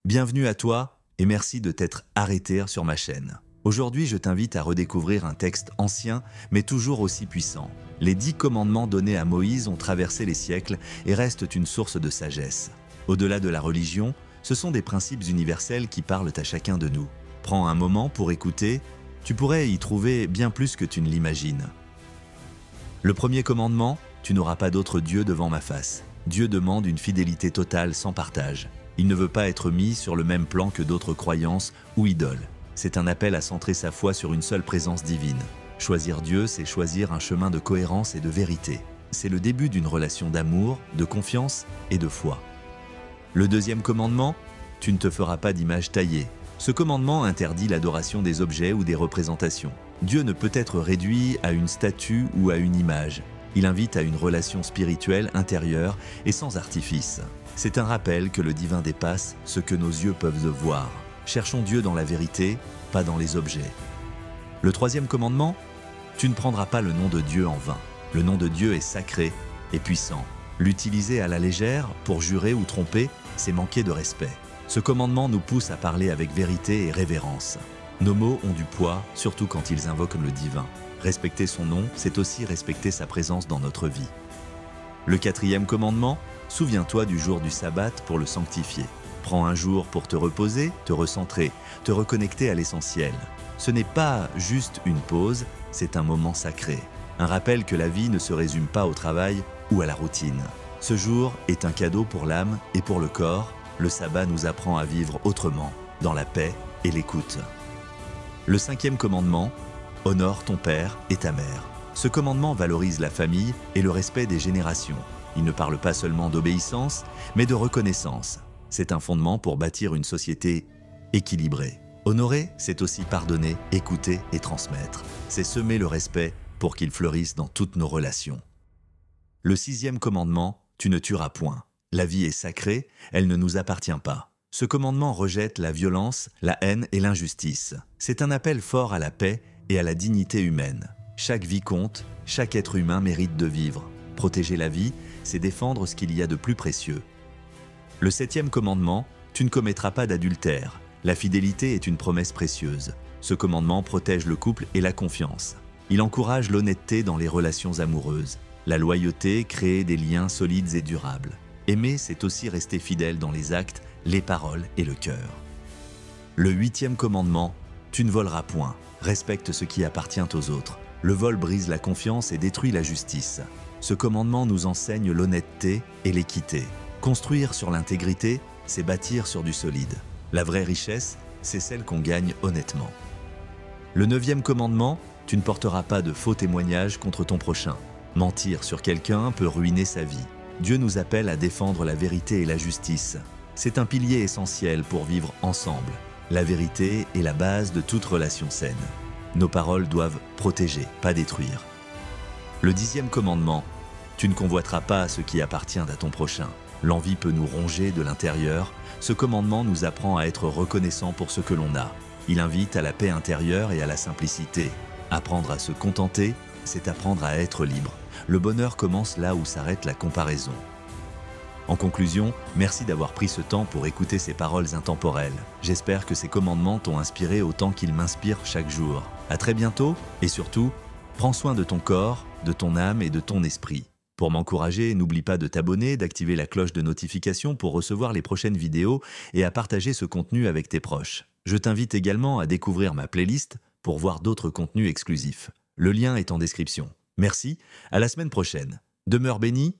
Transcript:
Bienvenue à toi et merci de t'être arrêté sur ma chaîne. Aujourd'hui, je t'invite à redécouvrir un texte ancien mais toujours aussi puissant. Les 10 commandements donnés à Moïse ont traversé les siècles et restent une source de sagesse. Au-delà de la religion, ce sont des principes universels qui parlent à chacun de nous. Prends un moment pour écouter, tu pourrais y trouver bien plus que tu ne l'imagines. Le premier commandement, tu n'auras pas d'autre Dieu devant ma face. Dieu demande une fidélité totale sans partage. Il ne veut pas être mis sur le même plan que d'autres croyances ou idoles. C'est un appel à centrer sa foi sur une seule présence divine. Choisir Dieu, c'est choisir un chemin de cohérence et de vérité. C'est le début d'une relation d'amour, de confiance et de foi. Le deuxième commandement, tu ne te feras pas d'image taillée. Ce commandement interdit l'adoration des objets ou des représentations. Dieu ne peut être réduit à une statue ou à une image. Il invite à une relation spirituelle intérieure et sans artifice. C'est un rappel que le divin dépasse ce que nos yeux peuvent voir. Cherchons Dieu dans la vérité, pas dans les objets. Le troisième commandement, tu ne prendras pas le nom de Dieu en vain. Le nom de Dieu est sacré et puissant. L'utiliser à la légère pour jurer ou tromper, c'est manquer de respect. Ce commandement nous pousse à parler avec vérité et révérence. Nos mots ont du poids, surtout quand ils invoquent le divin. Respecter son nom, c'est aussi respecter sa présence dans notre vie. Le quatrième commandement, souviens-toi du jour du sabbat pour le sanctifier. Prends un jour pour te reposer, te recentrer, te reconnecter à l'essentiel. Ce n'est pas juste une pause, c'est un moment sacré. Un rappel que la vie ne se résume pas au travail ou à la routine. Ce jour est un cadeau pour l'âme et pour le corps. Le sabbat nous apprend à vivre autrement, dans la paix et l'écoute. Le cinquième commandement, honore ton père et ta mère. Ce commandement valorise la famille et le respect des générations. Il ne parle pas seulement d'obéissance, mais de reconnaissance. C'est un fondement pour bâtir une société équilibrée. Honorer, c'est aussi pardonner, écouter et transmettre. C'est semer le respect pour qu'il fleurisse dans toutes nos relations. Le sixième commandement, tu ne tueras point. La vie est sacrée, elle ne nous appartient pas. Ce commandement rejette la violence, la haine et l'injustice. C'est un appel fort à la paix et à la dignité humaine. Chaque vie compte, chaque être humain mérite de vivre. Protéger la vie, c'est défendre ce qu'il y a de plus précieux. Le septième commandement, tu ne commettras pas d'adultère. La fidélité est une promesse précieuse. Ce commandement protège le couple et la confiance. Il encourage l'honnêteté dans les relations amoureuses. La loyauté crée des liens solides et durables. Aimer, c'est aussi rester fidèle dans les actes, les paroles et le cœur. Le huitième commandement, tu ne voleras point. Respecte ce qui appartient aux autres. Le vol brise la confiance et détruit la justice. Ce commandement nous enseigne l'honnêteté et l'équité. Construire sur l'intégrité, c'est bâtir sur du solide. La vraie richesse, c'est celle qu'on gagne honnêtement. Le neuvième commandement, tu ne porteras pas de faux témoignages contre ton prochain. Mentir sur quelqu'un peut ruiner sa vie. Dieu nous appelle à défendre la vérité et la justice. C'est un pilier essentiel pour vivre ensemble. La vérité est la base de toute relation saine. Nos paroles doivent protéger, pas détruire. Le dixième commandement, tu ne convoiteras pas ce qui appartient à ton prochain. L'envie peut nous ronger de l'intérieur. Ce commandement nous apprend à être reconnaissant pour ce que l'on a. Il invite à la paix intérieure et à la simplicité. Apprendre à se contenter, c'est apprendre à être libre. Le bonheur commence là où s'arrête la comparaison. En conclusion, merci d'avoir pris ce temps pour écouter ces paroles intemporelles. J'espère que ces commandements t'ont inspiré autant qu'ils m'inspirent chaque jour. À très bientôt et surtout, prends soin de ton corps, de ton âme et de ton esprit. Pour m'encourager, n'oublie pas de t'abonner, d'activer la cloche de notification pour recevoir les prochaines vidéos et à partager ce contenu avec tes proches. Je t'invite également à découvrir ma playlist pour voir d'autres contenus exclusifs. Le lien est en description. Merci, à la semaine prochaine. Demeure béni